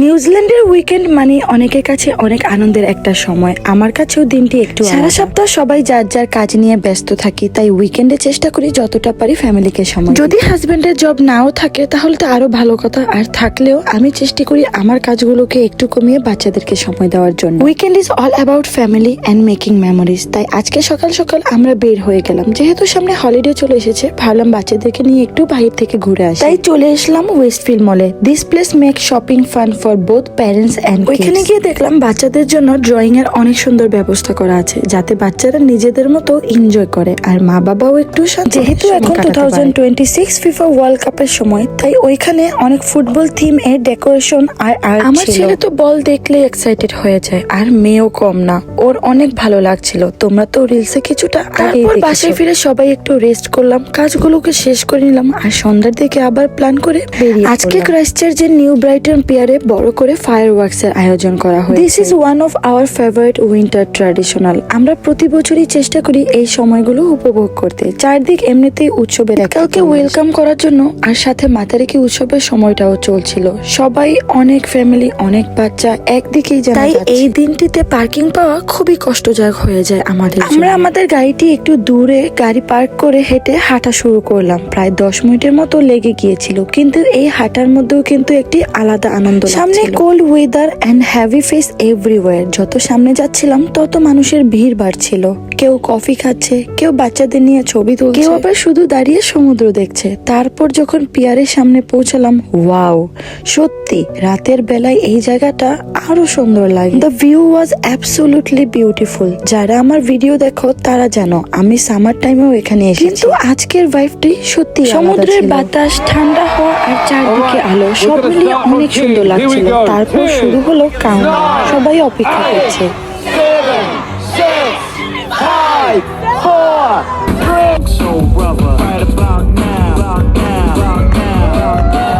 নিউজিল্যান্ডের উইকেন্ড মানে অনেকের কাছে অনেক আনন্দের একটা সময়। আমার কাছেও দিনটি একটু সারা সপ্তাহ সবাই যার যার কাজ নিয়ে ব্যস্ত থাকি, তাই উইকেন্ডে চেষ্টা করি যতটা পারি ফ্যামিলিকে সময়। যদি হাজবেন্ডের জব নাও থাকে তাহলে তো আরো ভালো কথা, আর থাকলেও আমি চেষ্টা করি আমার কাজগুলোকে একটু কমিয়ে বাচ্চাদেরকে সময় দেওয়ার জন্য। Weekend is all about family and making memories. তাই আজকে সকাল সকাল আমরা বের হয়ে গেলাম, যেহেতু সামনে হলিডে চলে এসেছে, ভাবলাম বাচ্চাদেরকে নিয়ে একটু বাইরে থেকে ঘুরে আসি। তাই চলে এসলাম ওয়েস্টফিল্ড মলে। This place make shopping fun for both parents and kids. ওইখানে গিয়ে দেখলাম বাচ্চাদের জন্য ড্রয়িং এর অনেক সুন্দর ব্যবস্থা করা আছে, যাতে বাচ্চারা নিজেদের মতো এনজয় করে আর মা বাবাও একটু যেহেতু এখন 2026 ফিফা ওয়ার্ল্ড কাপের সময়, তাই ওইখানে অনেক ফুটবল থিম এর ডেকোরেশন আর আমার ছেলে তো বল দেখলে এক্সাইটেড হয়ে যায়, আর মেয়েও কম না, ওর অনেক ভালো লাগছিল। তোমরা তো রিলসে কিছুটা তারপর বাসায় ফিরে সবাই একটু রেস্ট করলাম, কাজগুলোকে শেষ করে নিলাম, আর সন্ধ্যার দিকে আবার প্ল্যান করে বেরিয়ে আজকে ক্রাইস্টচার্চের নিউ ব্রাইটন পিয়ারে বড় করে ফায়ারওয়ার্কস এর আয়োজন করা হয়। This is one of our favourite winter traditional. আমরা প্রতি বছরই চেষ্টা করি এই সময়গুলো উপভোগ করতে। চারদিক এমনিতেই উৎসবের কালকে ওয়েলকাম করার জন্য, আর সাথে মাতারিকি উৎসবের সময়টাও চলছিল। সবাই অনেক ফ্যামিলি, অনেক বাচ্চা একদিকেই যায়, তাই এই দিনটিতে পার্কিং পাওয়া খুবই কষ্টদায়ক হয়ে যায় আমাদের। আমরা আমাদের গাড়িটি একটু দূরে গাড়ি পার্ক করে হেঁটে হাঁটা শুরু করলাম। প্রায় 10 মিনিটের মতো লেগে গিয়েছিল, কিন্তু এই হাঁটার মধ্যেও কিন্তু একটি আলাদা আনন্দ। সামনে cold weather and heavy face everywhere. যত সামনে যাচ্ছিলাম তত মানুষের ভিড় বাড়ছিল। কেউ কফি খাচ্ছে, কেউ বাচ্চাদের নিয়ে ছবি তুলছে, কেউ আবার শুধু দাঁড়িয়ে সমুদ্র দেখছে। তারপর যখন পিয়ারের সামনে পৌঁছালাম, ওয়াও, সত্যি রাতের বেলায় এই জায়গাটা আরো সুন্দর লাগে। The view was absolutely beautiful. যারা আমার ভিডিও দেখো তারা জানো আমি সামার টাইমেও এখানে এসেছি, কিন্তু আজকের ভাইবটি সত্যি সমুদ্রের বাতাস, ঠান্ডা হওয়া আর চারদিকে আলো, সব মিলিয়ে অনেক সুন্দর লাগছিল। তারপর শুরু হলো কাউন্ট। সবাই অপেক্ষা করছে। 7, 6, 5, 4, 3. So brother, right about now, about now, about now, about now.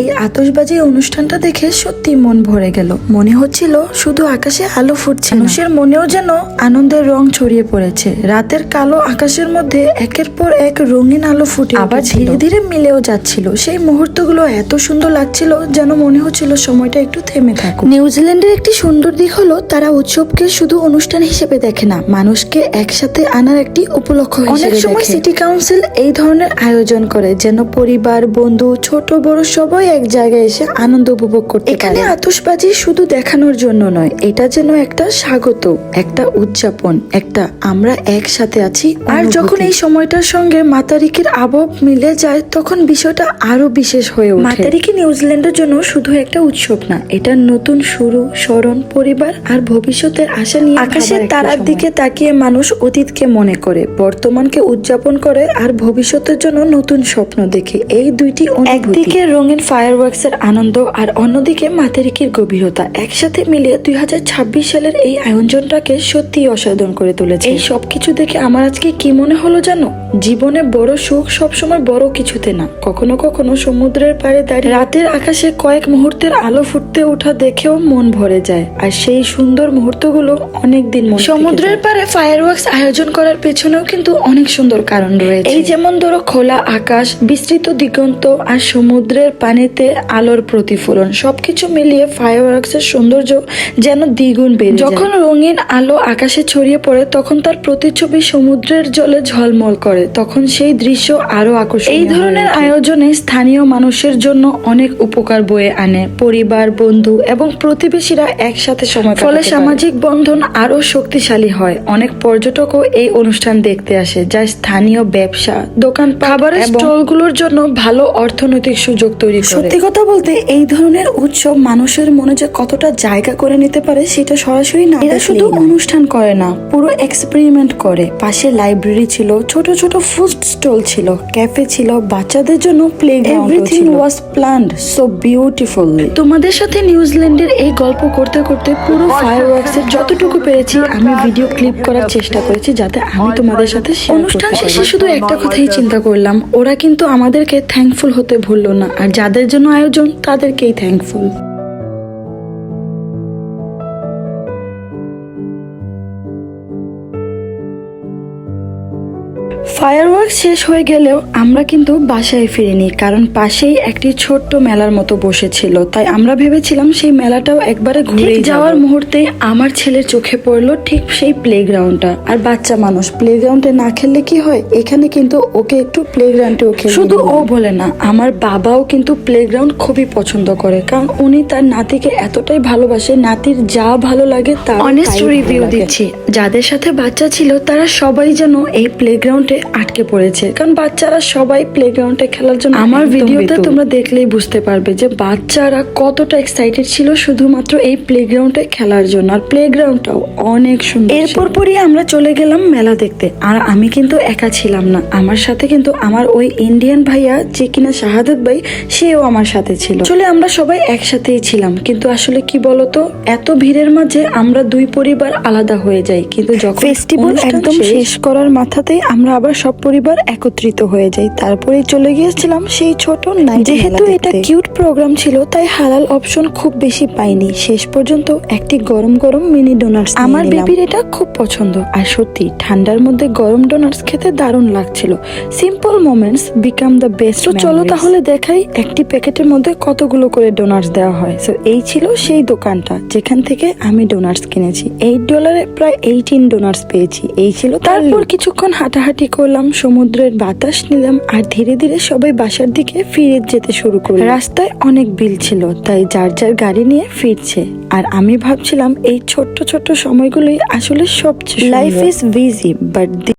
এই আতশবাজি অনুষ্ঠানটা দেখে সত্যি মন ভরে গেল। মনে হচ্ছিল শুধু আকাশে আলো ফুটছে, মানুষের মনেও যেন আনন্দের রং ছড়িয়ে পড়েছে। রাতের কালো আকাশের মধ্যে একের পর এক রঙিন আলো ফুটে আবার ধীরে ধীরে মিলেও যাচ্ছিল। সেই মুহূর্তগুলো এত সুন্দর লাগছিল যেন মনে হচ্ছিল সময়টা একটু থেমে থাকুক। নিউজিল্যান্ডের একটি সুন্দর দিক হলো তারা উৎসবকে শুধু অনুষ্ঠান হিসেবে দেখে না, মানুষকে একসাথে আনার একটি উপলক্ষ হিসেবে। অনেক সময় সিটি কাউন্সিল এই ধরনের আয়োজন করে যেন পরিবার, বন্ধু, ছোট বড় সবাই এক জায়গায় এসে আনন্দ উপভোগ করতে। এখানে আতশবাজি শুধু দেখানোর জন্য নয়, এটা যেন একটা স্বাগত, একটা উদযাপন, একটা আমরা একসাথে আছি। আর যখন এই সময়টার সঙ্গে মাতারিকির আবহ মিলে যায়, তখন বিষয়টা আরো বিশেষ হয়ে ওঠে। মাতারিকি নিউজিল্যান্ডের জন্য শুধু একটা উৎসব না, এটা নতুন শুরু, স্মরণ, পরিবার আর ভবিষ্যতের আশা নিয়ে। আকাশের তারার দিকে তাকিয়ে মানুষ অতীতকে মনে করে, বর্তমানকে উদযাপন করে আর ভবিষ্যতের জন্য নতুন স্বপ্ন দেখে। এই দুইটি একদিকে রঙিন ফায়ারওয়ার্কস এর আনন্দ আর অন্যদিকে মাতারিকির গভীরতা একসাথে মিলিয়ে 2026 সালের এই আয়োজনটাকে সত্যি অসাধারণ করে তুলেছে। এই সবকিছু দেখে আমার আজকে কি মনে হলো জানো, জীবনে বড় সুখ সবসময় বড় কিছুতে না, কখনো কখনো সমুদ্রের পাড়ে দাঁড়িয়ে রাতের আকাশে কয়েক মুহূর্তের আলো ফুটতে ওঠা দেখেও মন ভরে যায়। আর সেই সুন্দর মুহূর্তগুলো অনেকদিন মনে। সমুদ্রের পাড়ে ফায়ারওয়ার্কস আয়োজন করার পেছনেও কিন্তু অনেক সুন্দর কারণ রয়েছে। এই যেমন ধরো খোলা আকাশ, বিস্তৃত দিগন্ত আর সমুদ্রের পানিতে আলোর প্রতিফলন, সবকিছু মিলিয়ে ফায়ারওয়ার্কস এর সৌন্দর্য যেন দ্বিগুণ বেড়ে যায়। যখন রঙিন আলো আকাশে ছড়িয়ে পড়ে, তখন তার প্রতিচ্ছবি সমুদ্রের জলে ঝলমল করে, তখন সেই দৃশ্য আরো আকর্ষণীয়। এই ধরনের আয়োজনে স্থানীয় মানুষের জন্য অনেক উপকার বয়ে আনে। পরিবার, বন্ধু এবং প্রতিবেশীরা একসাথে সময় কাটাতে পারে, ফলে সামাজিক বন্ধন আরো শক্তিশালী হয়। অনেক পর্যটকও এই অনুষ্ঠান দেখতে আসে, যা স্থানীয় ব্যবসা, দোকান, খাবারের স্টলগুলোর জন্য ভালো অর্থনৈতিক সুযোগ তৈরি করে। সত্যি কথা কথা বলতে এই ধরনের উৎসব মানুষের মনে যে কতটা জায়গা করে নিতে পারে সেটা সরাসরি না, এরা শুধু অনুষ্ঠান করে না, পুরো এক্সপেরিমেন্ট করে। পাশে লাইব্রেরি ছিল, ছোট ছোট ফুড স্টল ছিল, ক্যাফে ছিল, বাচ্চাদের জন্য প্লেগ্রাউন্ড ছিল। Everything was planned so beautifully. তোমাদের সাথে নিউজিল্যান্ডের এই গল্প করতে করতে পুরো ফায়ারওয়ার্কস এর যতটুকু পেরেছি আমি ভিডিও ক্লিপ করার চেষ্টা করেছি, যাতে আমি তোমাদের সাথে অনুষ্ঠান শেষে শুধু একটা কথাই চিন্তা করলাম, ওরা কিন্তু আমাদেরকে থ্যাঙ্কফুল হতে ভুললো না, আর যাদের জন্য আয়োজন তাদেরকেই থ্যাঙ্কফুল। ফায়ারওয়ার্ক শেষ হয়ে গেলেও আমরা কিন্তু বাসায় ফিরিনি, কারণ পাশেই একটি ছোট্ট মেলার মতো বসেছিল, তাই আমরা ভেবেছিলাম সেই মেলাটাও একবারে ঘুরে যাওয়ার মুহূর্তে আমার ছেলের চোখে পড়লো ঠিক সেই প্লেগ্রাউন্ডটা। আর বাচ্চা মানুষ প্লেগ্রাউন্ডে না খেললে কি হয়, এখানে কিন্তু ওকে একটু প্লেগ্রাউন্ডেও খেলে। শুধু ও বলে না, আমার বাবাও কিন্তু প্লেগ্রাউন্ড খুবই পছন্দ করে, কারণ উনি তার নাতিকে এতটাই ভালোবাসে, নাতির যা ভালো লাগে তা অনেস্ট রিভিউ দিচ্ছি। যাদের সাথে বাচ্চা ছিল তারা সবাই যেন এই প্লেগ্রাউন্ডে আটকে পড়েছে, কারণ বাচ্চারা সবাই প্লেগ্রাউন্ডে খেলার জন্য। আমার ভিডিওতে তোমরা দেখলেই বুঝতে পারবে যে বাচ্চারা কতটা এক্সাইটেড ছিল শুধুমাত্র এই প্লেগ্রাউন্ডে খেলার জন্য, আর প্লেগ্রাউন্ডটাও অনেক সুন্দর। এরপর পরই আমরা চলে গেলাম মেলা দেখতে, আর আমি কিন্তু একা ছিলাম না, আমার সাথে কিন্তু আমার ওই ইন্ডিয়ান ভাইয়া যে কিনা শাহাদাত ভাই, সেও আমার সাথে ছিল। আসলে আমরা সবাই একসাথেই ছিলাম, কিন্তু আসলে কি বলতো, এত ভিড়ের মাঝে আমরা দুই পরিবার আলাদা হয়ে যাই, কিন্তু যখন ফেস্টিভ্যাল একদম শেষ করার মাথাতেই আমরা আবার সব পরিবার একত্রিত হয়ে যাই। তারপরে চলে গিয়েছিলাম সেই ছোট নাইট। যেহেতু এটা কিউট প্রোগ্রাম ছিল তাই হালাল অপশন খুব বেশি পাইনি, শেষ পর্যন্ত একটি গরম গরম মিনি ডোনাটস। আমার বেবির এটা খুব পছন্দ, আর সত্যি ঠান্ডার মধ্যে গরম ডোনাটস খেতে দারুণ লাগছিল। Simple moments become the best. তো চলো তাহলে দেখাই একটি প্যাকেটের মধ্যে কতগুলো করে ডোনাটস দেওয়া হয়। সো এই ছিল সেই দোকানটা যেখান থেকে আমি ডোনাটস কিনেছি। $8 প্রায় 18 ডোনাটস পেয়েছি। এই ছিল। তারপর কিছুক্ষণ হাঁটাহাঁটি করলাম, সমুদ্রের বাতাস নিলাম, আর ধীরে ধীরে সবাই বাসার দিকে ফিরে যেতে শুরু করলো। রাস্তায় অনেক বিল ছিল, তাই যার যার গাড়ি নিয়ে ফিরছে, আর আমি ভাবছিলাম এই ছোট্ট ছোট্ট সময়গুলোই আসলে সবচেয়ে। Life is busy but